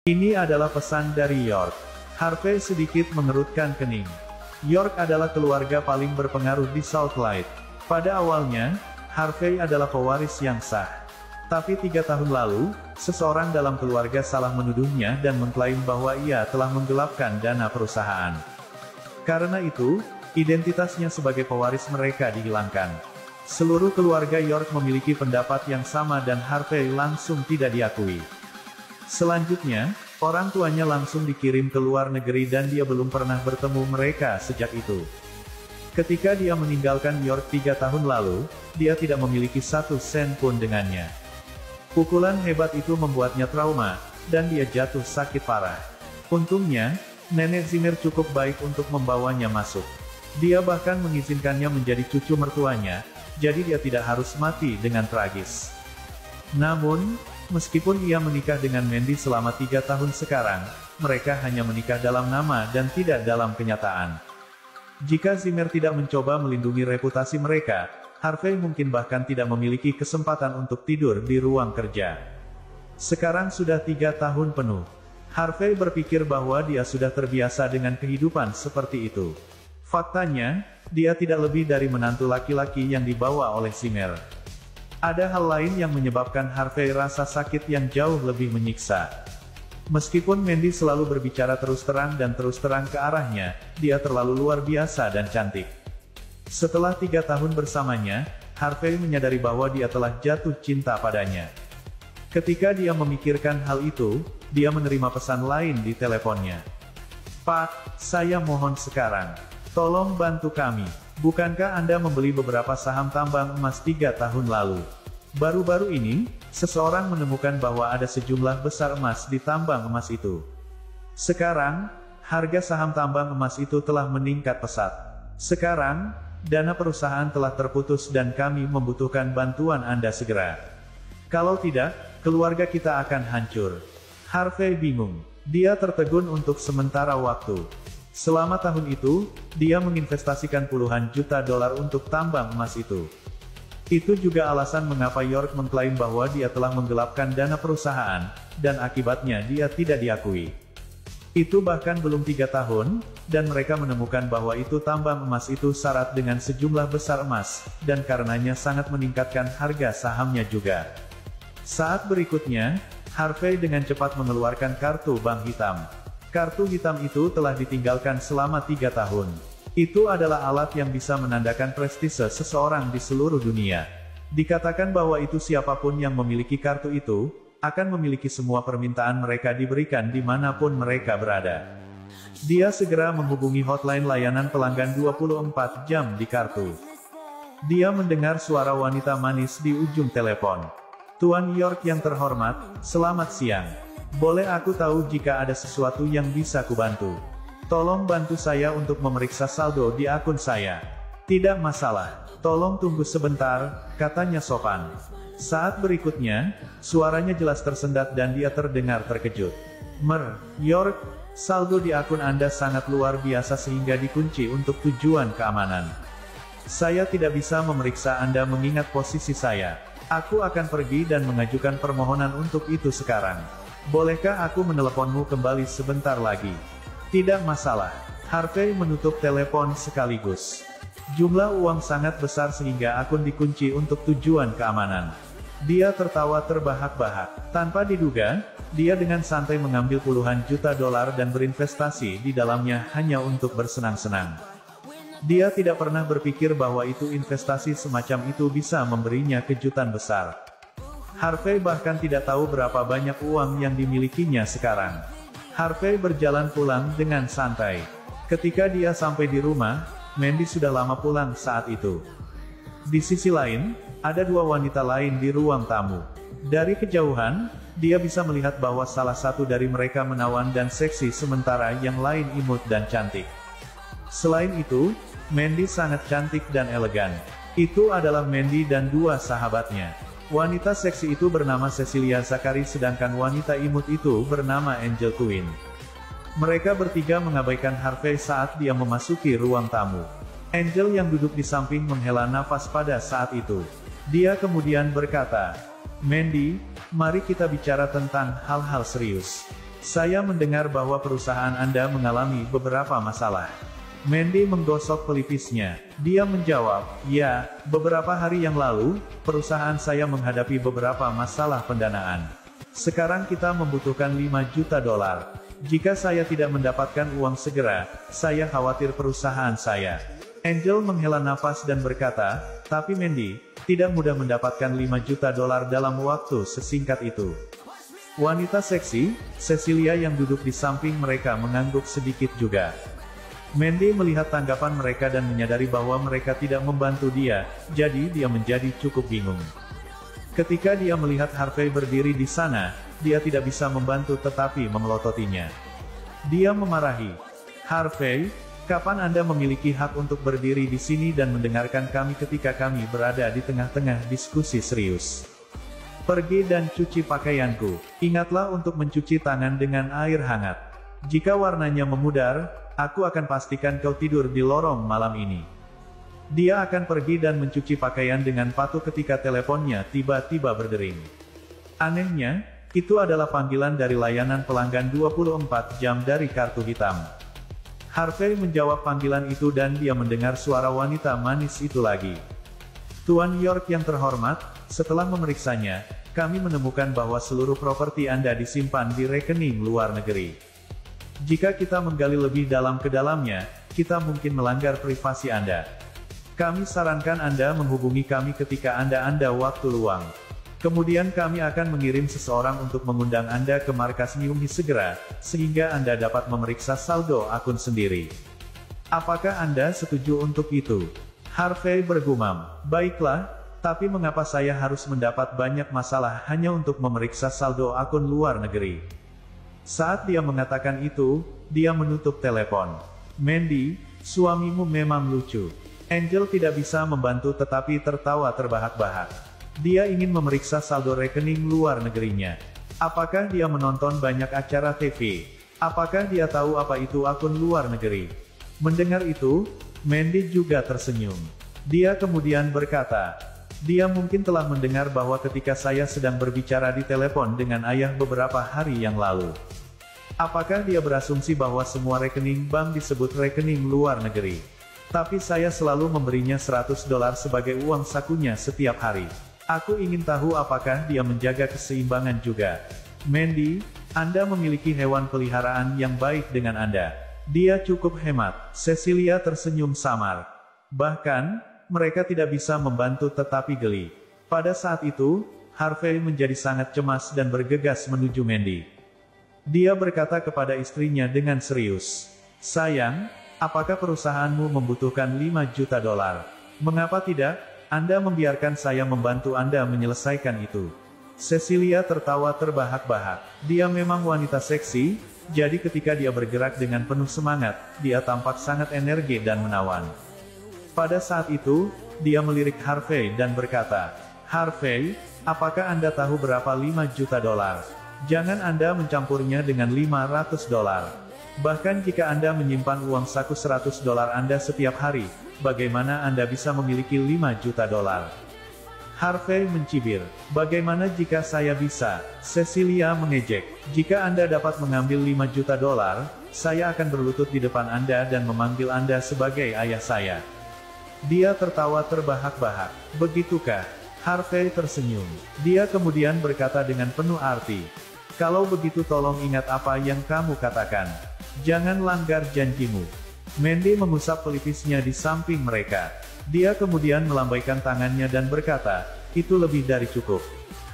Ini adalah pesan dari York. Harvey sedikit mengerutkan kening. York adalah keluarga paling berpengaruh di Salt Lake. Pada awalnya, Harvey adalah pewaris yang sah. Tapi 3 tahun lalu, seseorang dalam keluarga salah menuduhnya dan mengklaim bahwa ia telah menggelapkan dana perusahaan. Karena itu, identitasnya sebagai pewaris mereka dihilangkan. Seluruh keluarga York memiliki pendapat yang sama dan Harvey langsung tidak diakui. Selanjutnya, orang tuanya langsung dikirim ke luar negeri dan dia belum pernah bertemu mereka sejak itu. Ketika dia meninggalkan York 3 tahun lalu, dia tidak memiliki 1 sen pun dengannya. Pukulan hebat itu membuatnya trauma, dan dia jatuh sakit parah. Untungnya, Nenek Zimmer cukup baik untuk membawanya masuk. Dia bahkan mengizinkannya menjadi cucu mertuanya, jadi dia tidak harus mati dengan tragis. Namun, meskipun ia menikah dengan Mandy selama 3 tahun sekarang, mereka hanya menikah dalam nama dan tidak dalam kenyataan. Jika Zimmer tidak mencoba melindungi reputasi mereka, Harvey mungkin bahkan tidak memiliki kesempatan untuk tidur di ruang kerja. Sekarang sudah 3 tahun penuh. Harvey berpikir bahwa dia sudah terbiasa dengan kehidupan seperti itu. Faktanya, dia tidak lebih dari menantu laki-laki yang dibawa oleh Zimmer. Ada hal lain yang menyebabkan Harvey rasa sakit yang jauh lebih menyiksa. Meskipun Mandy selalu berbicara terus terang dan terus terang ke arahnya, dia terlalu luar biasa dan cantik. Setelah 3 tahun bersamanya, Harvey menyadari bahwa dia telah jatuh cinta padanya. Ketika dia memikirkan hal itu, dia menerima pesan lain di teleponnya. "Pak, saya mohon sekarang. Tolong bantu kami. Bukankah Anda membeli beberapa saham tambang emas 3 tahun lalu? Baru-baru ini, seseorang menemukan bahwa ada sejumlah besar emas di tambang emas itu. Sekarang, harga saham tambang emas itu telah meningkat pesat. Sekarang, dana perusahaan telah terputus dan kami membutuhkan bantuan Anda segera. Kalau tidak, keluarga kita akan hancur." Harvey bingung. Dia tertegun untuk sementara waktu. Selama tahun itu, dia menginvestasikan puluhan juta dolar untuk tambang emas itu. Itu juga alasan mengapa York mengklaim bahwa dia telah menggelapkan dana perusahaan, dan akibatnya dia tidak diakui. Itu bahkan belum 3 tahun, dan mereka menemukan bahwa itu tambang emas itu syarat dengan sejumlah besar emas, dan karenanya sangat meningkatkan harga sahamnya juga. Saat berikutnya, Harvey dengan cepat mengeluarkan kartu bank hitam. Kartu hitam itu telah ditinggalkan selama 3 tahun. Itu adalah alat yang bisa menandakan prestise seseorang di seluruh dunia. Dikatakan bahwa itu siapapun yang memiliki kartu itu, akan memiliki semua permintaan mereka diberikan dimanapun mereka berada. Dia segera menghubungi hotline layanan pelanggan 24 jam di kartu. Dia mendengar suara wanita manis di ujung telepon. "Tuan York yang terhormat, selamat siang. Boleh aku tahu jika ada sesuatu yang bisa kubantu? Tolong bantu saya untuk memeriksa saldo di akun saya." "Tidak masalah. Tolong tunggu sebentar," katanya sopan. Saat berikutnya, suaranya jelas tersendat dan dia terdengar terkejut. York, saldo di akun Anda sangat luar biasa sehingga dikunci untuk tujuan keamanan. Saya tidak bisa memeriksa Anda mengingat posisi saya. Aku akan pergi dan mengajukan permohonan untuk itu sekarang. Bolehkah aku meneleponmu kembali sebentar lagi?" "Tidak masalah." Harvey menutup telepon sekaligus. Jumlah uang sangat besar sehingga akun dikunci untuk tujuan keamanan. Dia tertawa terbahak-bahak. Tanpa diduga, dia dengan santai mengambil puluhan juta dolar dan berinvestasi di dalamnya hanya untuk bersenang-senang. Dia tidak pernah berpikir bahwa itu investasi semacam itu bisa memberinya kejutan besar. Harvey bahkan tidak tahu berapa banyak uang yang dimilikinya sekarang. Harvey berjalan pulang dengan santai. Ketika dia sampai di rumah, Mandy sudah lama pulang saat itu. Di sisi lain, ada 2 wanita lain di ruang tamu. Dari kejauhan, dia bisa melihat bahwa salah satu dari mereka menawan dan seksi sementara yang lain imut dan cantik. Selain itu, Mandy sangat cantik dan elegan. Itu adalah Mandy dan 2 sahabatnya. Wanita seksi itu bernama Cecilia Zachary sedangkan wanita imut itu bernama Angel Quinn. Mereka bertiga mengabaikan Harvey saat dia memasuki ruang tamu. Angel yang duduk di samping menghela nafas pada saat itu. Dia kemudian berkata, "Mandy, mari kita bicara tentang hal-hal serius." Saya mendengar bahwa perusahaan Anda mengalami beberapa masalah. Mandy menggosok pelipisnya. Dia menjawab, ya, beberapa hari yang lalu, perusahaan saya menghadapi beberapa masalah pendanaan. Sekarang kita membutuhkan 5 juta dolar. Jika saya tidak mendapatkan uang segera, saya khawatir perusahaan saya. Angel menghela nafas dan berkata, tapi Mandy, tidak mudah mendapatkan 5 juta dolar dalam waktu sesingkat itu. Wanita seksi, Cecilia yang duduk di samping mereka mengangguk sedikit juga. Mandy melihat tanggapan mereka dan menyadari bahwa mereka tidak membantu dia, jadi dia menjadi cukup bingung. Ketika dia melihat Harvey berdiri di sana, dia tidak bisa membantu tetapi memelototinya. Dia memarahi, Harvey, kapan Anda memiliki hak untuk berdiri di sini dan mendengarkan kami ketika kami berada di tengah-tengah diskusi serius? Pergi dan cuci pakaianku. Ingatlah untuk mencuci tangan dengan air hangat. Jika warnanya memudar, aku akan pastikan kau tidur di lorong malam ini. Dia akan pergi dan mencuci pakaian dengan patuh ketika teleponnya tiba-tiba berdering. Anehnya, itu adalah panggilan dari layanan pelanggan 24 jam dari kartu hitam. Harvey menjawab panggilan itu dan dia mendengar suara wanita manis itu lagi. Tuan York yang terhormat, setelah memeriksanya, kami menemukan bahwa seluruh properti Anda disimpan di rekening luar negeri. Jika kita menggali lebih dalam ke dalamnya, kita mungkin melanggar privasi Anda. Kami sarankan Anda menghubungi kami ketika Anda waktu luang. Kemudian kami akan mengirim seseorang untuk mengundang Anda ke markas New His segera, sehingga Anda dapat memeriksa saldo akun sendiri. Apakah Anda setuju untuk itu? Harvey bergumam, baiklah, tapi mengapa saya harus mendapat banyak masalah hanya untuk memeriksa saldo akun luar negeri? Saat dia mengatakan itu, dia menutup telepon. Mandy, suamimu memang lucu. Angel tidak bisa membantu tetapi tertawa terbahak-bahak. Dia ingin memeriksa saldo rekening luar negerinya. Apakah dia menonton banyak acara TV? Apakah dia tahu apa itu akun luar negeri? Mendengar itu, Mandy juga tersenyum. Dia kemudian berkata, dia mungkin telah mendengar bahwa ketika saya sedang berbicara di telepon dengan ayah beberapa hari yang lalu. Apakah dia berasumsi bahwa semua rekening bank disebut rekening luar negeri? Tapi saya selalu memberinya $100 sebagai uang sakunya setiap hari. Aku ingin tahu apakah dia menjaga keseimbangan juga. Mandy, Anda memiliki hewan peliharaan yang baik dengan Anda. Dia cukup hemat. Cecilia tersenyum samar. Bahkan, mereka tidak bisa membantu tetapi geli. Pada saat itu, Harvey menjadi sangat cemas dan bergegas menuju Mandy. Dia berkata kepada istrinya dengan serius, sayang, apakah perusahaanmu membutuhkan 5 juta dolar? Mengapa tidak? Anda membiarkan saya membantu Anda menyelesaikan itu. Cecilia tertawa terbahak-bahak. Dia memang wanita seksi, jadi ketika dia bergerak dengan penuh semangat, dia tampak sangat energi dan menawan. Pada saat itu, dia melirik Harvey dan berkata, Harvey, apakah Anda tahu berapa 5 juta dolar? Jangan Anda mencampurnya dengan 500 dolar. Bahkan jika Anda menyimpan uang saku $100 Anda setiap hari, bagaimana Anda bisa memiliki 5 juta dolar? Harvey mencibir. Bagaimana jika saya bisa? Cecilia mengejek. Jika Anda dapat mengambil 5 juta dolar, saya akan berlutut di depan Anda dan memanggil Anda sebagai ayah saya. Dia tertawa terbahak-bahak. Begitukah? Harvey tersenyum. Dia kemudian berkata dengan penuh arti. Kalau begitu tolong ingat apa yang kamu katakan. Jangan langgar janjimu. Mandy mengusap pelipisnya di samping mereka. Dia kemudian melambaikan tangannya dan berkata, itu lebih dari cukup.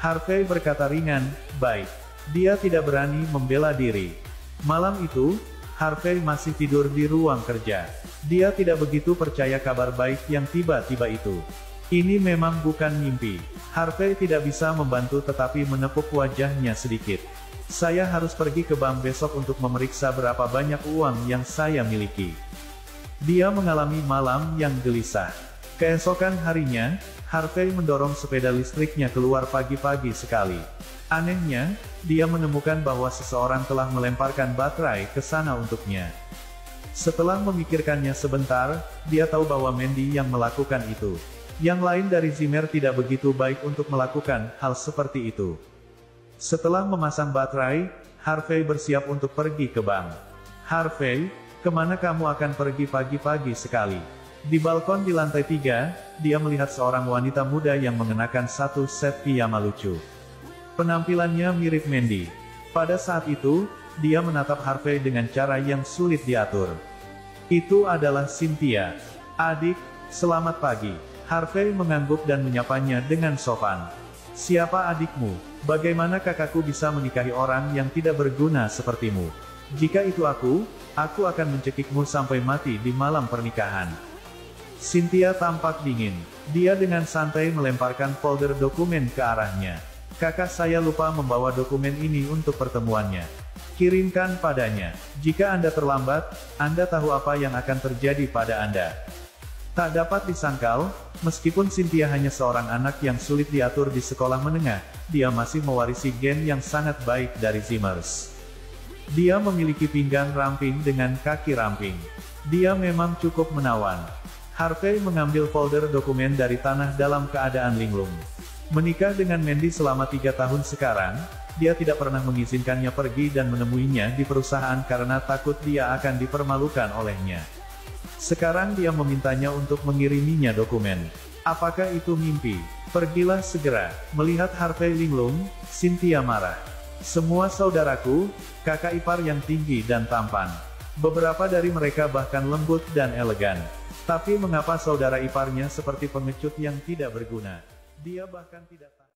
Harvey berkata ringan, baik. Dia tidak berani membela diri. Malam itu, Harvey masih tidur di ruang kerja. Dia tidak begitu percaya kabar baik yang tiba-tiba itu. Ini memang bukan mimpi. Harvey tidak bisa membantu tetapi menepuk wajahnya sedikit. Saya harus pergi ke bank besok untuk memeriksa berapa banyak uang yang saya miliki. Dia mengalami malam yang gelisah. Keesokan harinya, Harvey mendorong sepeda listriknya keluar pagi-pagi sekali. Anehnya, dia menemukan bahwa seseorang telah melemparkan baterai ke sana untuknya. Setelah memikirkannya sebentar, dia tahu bahwa Mandy yang melakukan itu. Yang lain dari Zimmer tidak begitu baik untuk melakukan hal seperti itu. Setelah memasang baterai, Harvey bersiap untuk pergi ke bank. Harvey, kemana kamu akan pergi pagi-pagi sekali? Di balkon di lantai 3, dia melihat seorang wanita muda yang mengenakan satu set piyama lucu. Penampilannya mirip Mandy. Pada saat itu, dia menatap Harvey dengan cara yang sulit diatur. Itu adalah Cynthia. Adik, selamat pagi. Harvey mengangguk dan menyapanya dengan sopan. Siapa adikmu? Bagaimana kakakku bisa menikahi orang yang tidak berguna sepertimu? Jika itu aku akan mencekikmu sampai mati di malam pernikahan. Cynthia tampak dingin. Dia dengan santai melemparkan folder dokumen ke arahnya. Kakak saya lupa membawa dokumen ini untuk pertemuannya. Kirimkan padanya. Jika Anda terlambat, Anda tahu apa yang akan terjadi pada Anda. Tak dapat disangkal, meskipun Cynthia hanya seorang anak yang sulit diatur di sekolah menengah, dia masih mewarisi gen yang sangat baik dari Zimmers. Dia memiliki pinggang ramping dengan kaki ramping. Dia memang cukup menawan. Harvey mengambil folder dokumen dari tanah dalam keadaan linglung. Menikah dengan Mandy selama 3 tahun sekarang, dia tidak pernah mengizinkannya pergi dan menemuinya di perusahaan karena takut dia akan dipermalukan olehnya. Sekarang dia memintanya untuk mengiriminya dokumen. Apakah itu mimpi? Pergilah segera. Melihat Harvey linglung, Cynthia marah. Semua saudaraku, kakak ipar yang tinggi dan tampan. Beberapa dari mereka bahkan lembut dan elegan. Tapi mengapa saudara iparnya seperti pengecut yang tidak berguna? Dia bahkan tidak tahu.